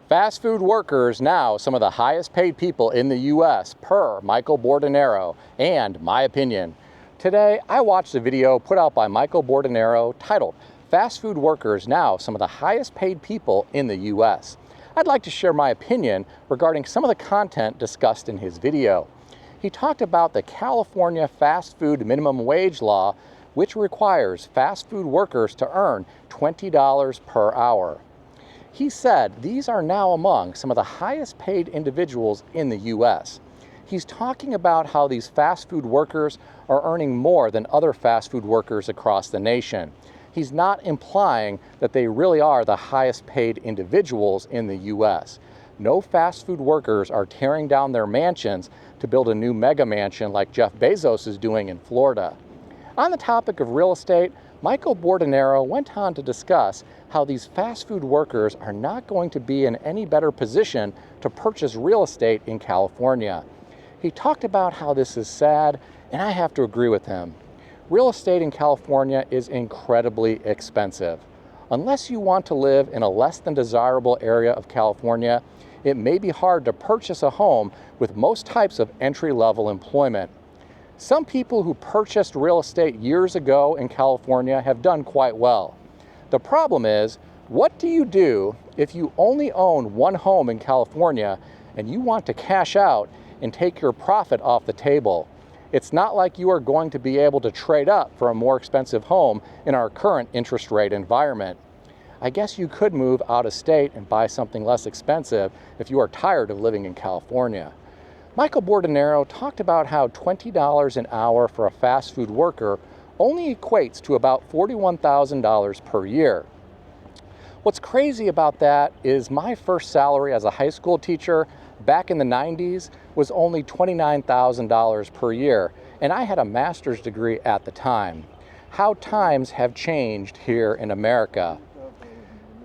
Fast food workers now some of the highest paid people in the U.S. per Michael Bordenaro and my opinion. Today I watched a video put out by Michael Bordenaro titled Fast food workers now some of the highest paid people in the U.S. I'd like to share my opinion regarding some of the content discussed in his video. He talked about the California fast food minimum wage law, which requires fast food workers to earn $20 per hour. He said these are now among some of the highest paid individuals in the U.S. He's talking about how these fast food workers are earning more than other fast food workers across the nation. He's not implying that they really are the highest paid individuals in the U.S. No fast food workers are tearing down their mansions to build a new mega mansion like Jeff Bezos is doing in Florida. On the topic of real estate, Michael Bordenaro went on to discuss how these fast food workers are not going to be in any better position to purchase real estate in California. He talked about how this is sad, and I have to agree with him. Real estate in California is incredibly expensive. Unless you want to live in a less than desirable area of California, it may be hard to purchase a home with most types of entry-level employment. Some people who purchased real estate years ago in California have done quite well. The problem is, what do you do if you only own one home in California and you want to cash out and take your profit off the table? It's not like you are going to be able to trade up for a more expensive home in our current interest rate environment. I guess you could move out of state and buy something less expensive if you are tired of living in California. Michael Bordenaro talked about how $20 an hour for a fast food worker only equates to about $41,000 per year. What's crazy about that is my first salary as a high school teacher back in the 90s was only $29,000 per year, and I had a master's degree at the time. How times have changed here in America.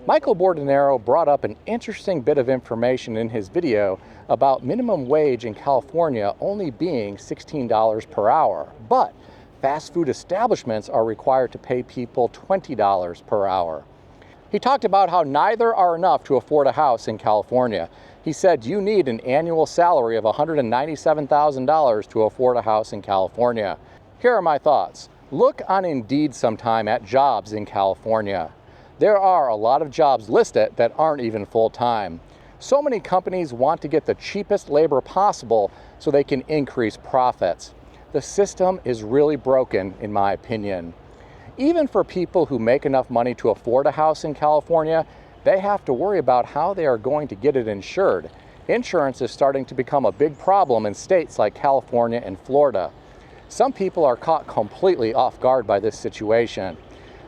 Michael Bordenaro brought up an interesting bit of information in his video about minimum wage in California only being $16 per hour, but fast food establishments are required to pay people $20 per hour. He talked about how neither are enough to afford a house in California. He said you need an annual salary of $197,000 to afford a house in California. Here are my thoughts. Look on Indeed sometime at jobs in California. There are a lot of jobs listed that aren't even full-time. So many companies want to get the cheapest labor possible so they can increase profits. The system is really broken, in my opinion. Even for people who make enough money to afford a house in California, they have to worry about how they are going to get it insured. Insurance is starting to become a big problem in states like California and Florida. Some people are caught completely off guard by this situation.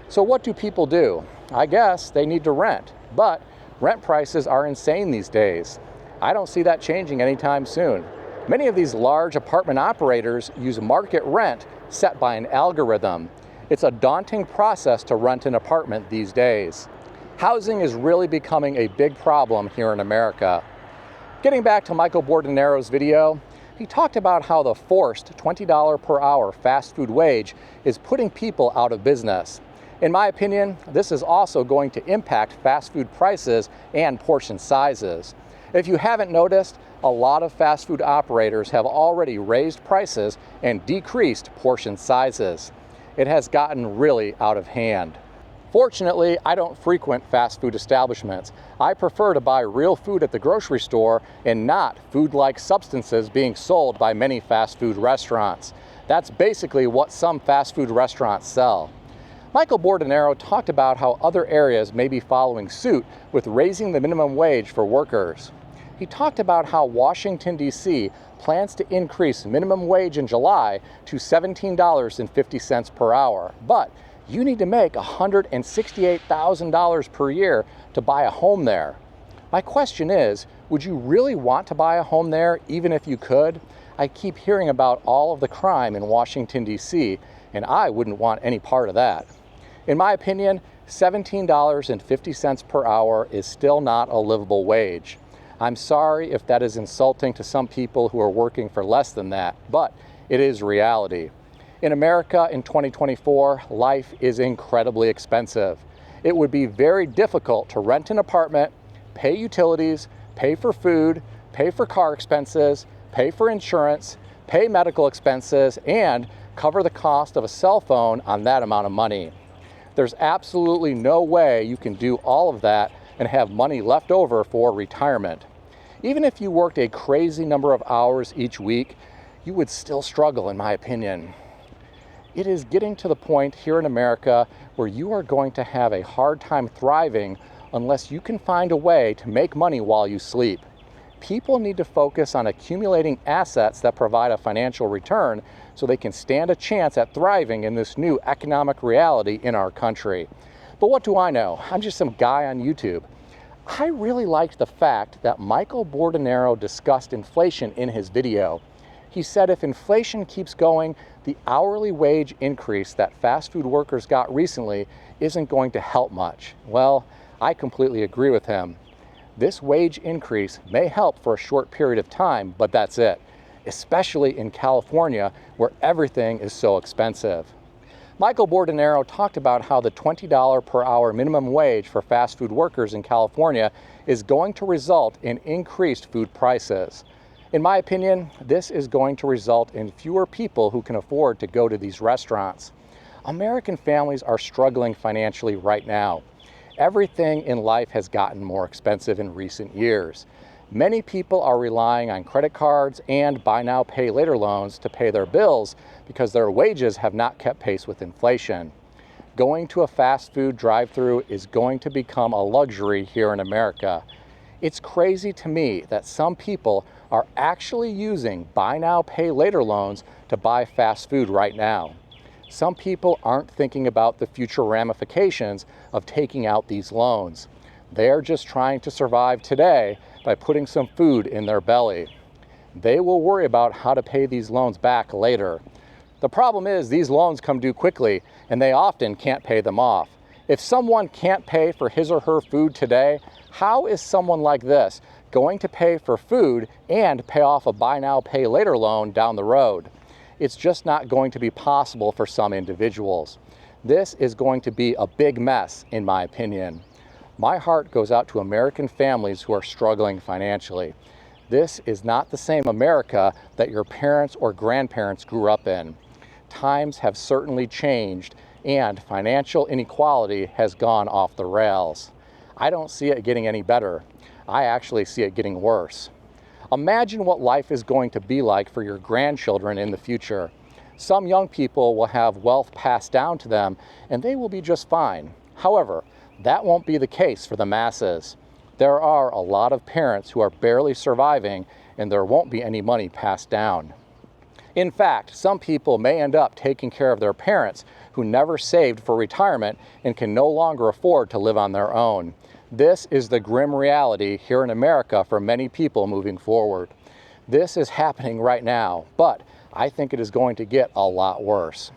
So what do people do? I guess they need to rent, but rent prices are insane these days. I don't see that changing anytime soon. Many of these large apartment operators use market rent set by an algorithm. It's a daunting process to rent an apartment these days. Housing is really becoming a big problem here in America. Getting back to Michael Bordenaro's video, he talked about how the forced $20 per hour fast food wage is putting people out of business. In my opinion, this is also going to impact fast food prices and portion sizes. If you haven't noticed, a lot of fast food operators have already raised prices and decreased portion sizes. It has gotten really out of hand. Fortunately, I don't frequent fast food establishments. I prefer to buy real food at the grocery store and not food-like substances being sold by many fast food restaurants. That's basically what some fast food restaurants sell. Michael Bordenaro talked about how other areas may be following suit with raising the minimum wage for workers. He talked about how Washington, D.C. plans to increase minimum wage in July to $17.50 per hour, but you need to make $168,000 per year to buy a home there. My question is, would you really want to buy a home there even if you could? I keep hearing about all of the crime in Washington, D.C., and I wouldn't want any part of that. In my opinion, $17.50 per hour is still not a livable wage. I'm sorry if that is insulting to some people who are working for less than that, but it is reality. In America in 2024, life is incredibly expensive. It would be very difficult to rent an apartment, pay utilities, pay for food, pay for car expenses, pay for insurance, pay medical expenses, and cover the cost of a cell phone on that amount of money. There's absolutely no way you can do all of that and have money left over for retirement. Even if you worked a crazy number of hours each week, you would still struggle, in my opinion. It is getting to the point here in America where you are going to have a hard time thriving unless you can find a way to make money while you sleep. People need to focus on accumulating assets that provide a financial return so they can stand a chance at thriving in this new economic reality in our country. But what do I know? I'm just some guy on YouTube. I really liked the fact that Michael Bordenaro discussed inflation in his video. He said if inflation keeps going, the hourly wage increase that fast food workers got recently isn't going to help much. Well, I completely agree with him. This wage increase may help for a short period of time, but that's it, especially in California where everything is so expensive. Michael Bordenaro talked about how the $20 per hour minimum wage for fast food workers in California is going to result in increased food prices. In my opinion, this is going to result in fewer people who can afford to go to these restaurants. American families are struggling financially right now. Everything in life has gotten more expensive in recent years. Many people are relying on credit cards and buy now, pay later loans to pay their bills because their wages have not kept pace with inflation. Going to a fast food drive-thru is going to become a luxury here in America. It's crazy to me that some people are actually using buy now, pay later loans to buy fast food right now. Some people aren't thinking about the future ramifications of taking out these loans. They're just trying to survive today by putting some food in their belly. They will worry about how to pay these loans back later. The problem is these loans come due quickly and they often can't pay them off. If someone can't pay for his or her food today, how is someone like this going to pay for food and pay off a buy now, pay later loan down the road? It's just not going to be possible for some individuals. This is going to be a big mess, in my opinion. My heart goes out to American families who are struggling financially. This is not the same America that your parents or grandparents grew up in. Times have certainly changed, and financial inequality has gone off the rails. I don't see it getting any better. I actually see it getting worse. Imagine what life is going to be like for your grandchildren in the future. Some young people will have wealth passed down to them, and they will be just fine. However, that won't be the case for the masses. There are a lot of parents who are barely surviving, and there won't be any money passed down. In fact, some people may end up taking care of their parents who never saved for retirement and can no longer afford to live on their own. This is the grim reality here in America for many people moving forward. This is happening right now, but I think it is going to get a lot worse.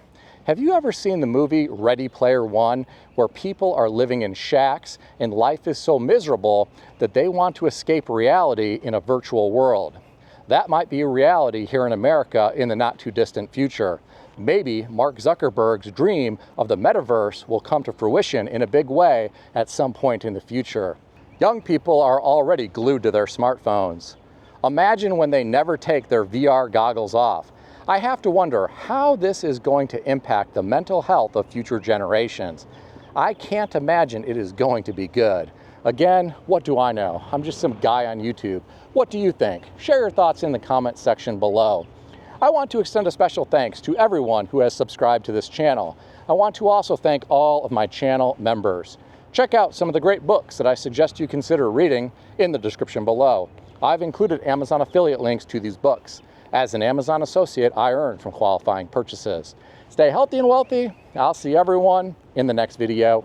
Have you ever seen the movie Ready Player One, where people are living in shacks and life is so miserable that they want to escape reality in a virtual world? That might be a reality here in America in the not too distant future. Maybe Mark Zuckerberg's dream of the metaverse will come to fruition in a big way at some point in the future. Young people are already glued to their smartphones. Imagine when they never take their VR goggles off. I have to wonder how this is going to impact the mental health of future generations. I can't imagine it is going to be good. Again, what do I know? I'm just some guy on YouTube. What do you think? Share your thoughts in the comment section below. I want to extend a special thanks to everyone who has subscribed to this channel. I want to also thank all of my channel members. Check out some of the great books that I suggest you consider reading in the description below. I've included Amazon affiliate links to these books. As an Amazon associate, I earn from qualifying purchases. Stay healthy and wealthy. I'll see everyone in the next video.